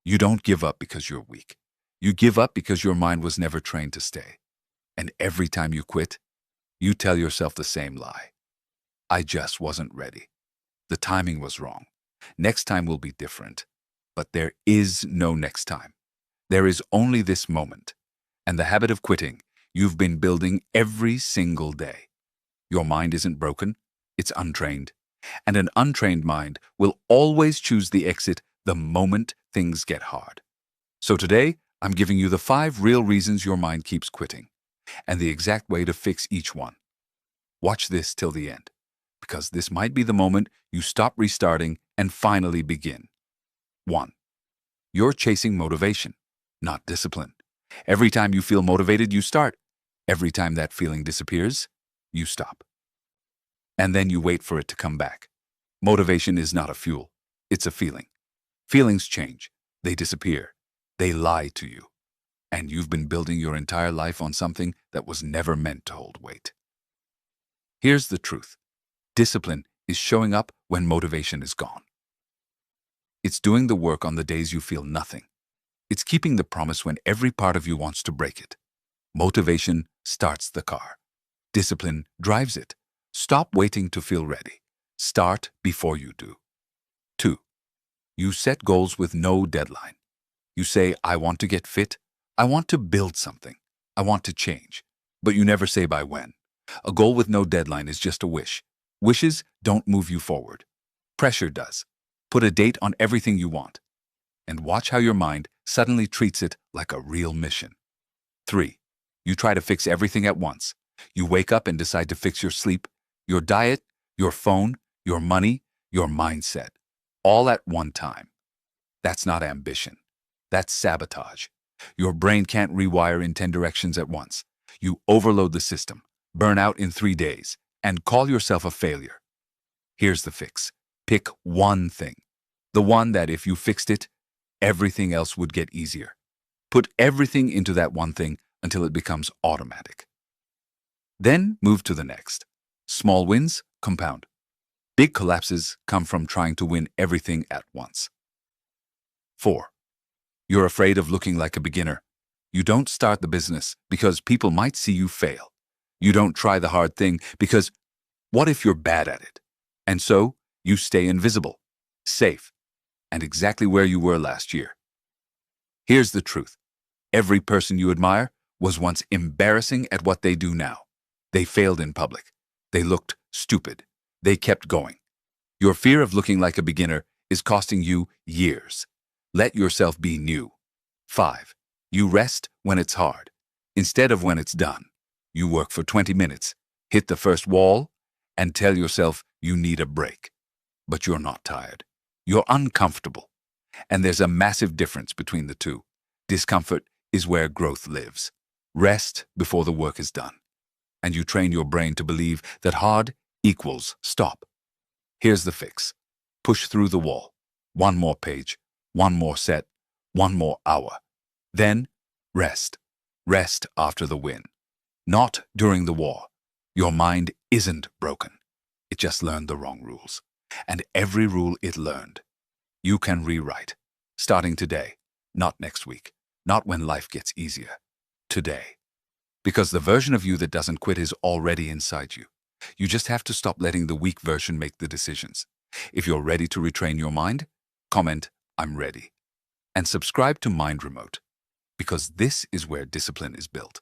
You don't give up because you're weak. You give up because your mind was never trained to stay. And every time you quit, you tell yourself the same lie. I just wasn't ready. The timing was wrong. Next time will be different. But there is no next time. There is only this moment. And the habit of quitting you've been building every single day. Your mind isn't broken, it's untrained. And an untrained mind will always choose the exit the moment things get hard. So today, I'm giving you the 5 real reasons your mind keeps quitting, and the exact way to fix each one. Watch this till the end, because this might be the moment you stop restarting and finally begin. 1. You're chasing motivation, not discipline. Every time you feel motivated, you start. Every time that feeling disappears, you stop. And then you wait for it to come back. Motivation is not a fuel, it's a feeling. Feelings change, they disappear, they lie to you. And you've been building your entire life on something that was never meant to hold weight. Here's the truth. Discipline is showing up when motivation is gone. It's doing the work on the days you feel nothing. It's keeping the promise when every part of you wants to break it. Motivation starts the car. Discipline drives it. Stop waiting to feel ready. Start before you do. 2. You set goals with no deadline. You say, I want to get fit. I want to build something. I want to change. But you never say by when. A goal with no deadline is just a wish. Wishes don't move you forward. Pressure does. Put a date on everything you want. And watch how your mind suddenly treats it like a real mission. 3. You try to fix everything at once. You wake up and decide to fix your sleep, your diet, your phone, your money, your mindset, all at one time. That's not ambition. That's sabotage. Your brain can't rewire in 10 directions at once. You overload the system, burn out in 3 days, and call yourself a failure. Here's the fix. Pick one thing. The one that if you fixed it, everything else would get easier. Put everything into that one thing until it becomes automatic. Then move to the next. Small wins compound. Big collapses come from trying to win everything at once. 4. You're afraid of looking like a beginner. You don't start the business because people might see you fail. You don't try the hard thing because what if you're bad at it? And so you stay invisible, safe, and exactly where you were last year. Here's the truth. Every person you admire was once embarrassing at what they do now. They failed in public. They looked stupid. They kept going. Your fear of looking like a beginner is costing you years. Let yourself be new. 5. You rest when it's hard, instead of when it's done. You work for 20 minutes, hit the first wall, and tell yourself you need a break. But you're not tired. You're uncomfortable. And there's a massive difference between the two. Discomfort is where growth lives. Rest before the work is done. And you train your brain to believe that hard equals stop. Here's the fix. Push through the wall. One more page, one more set, one more hour. Then rest. Rest after the win. Not during the war. Your mind isn't broken. It just learned the wrong rules. And every rule it learned, you can rewrite. Starting today, not next week, not when life gets easier. Today. Because the version of you that doesn't quit is already inside you. You just have to stop letting the weak version make the decisions. If you're ready to retrain your mind, comment, I'm ready. And subscribe to Mind Remote, because this is where discipline is built.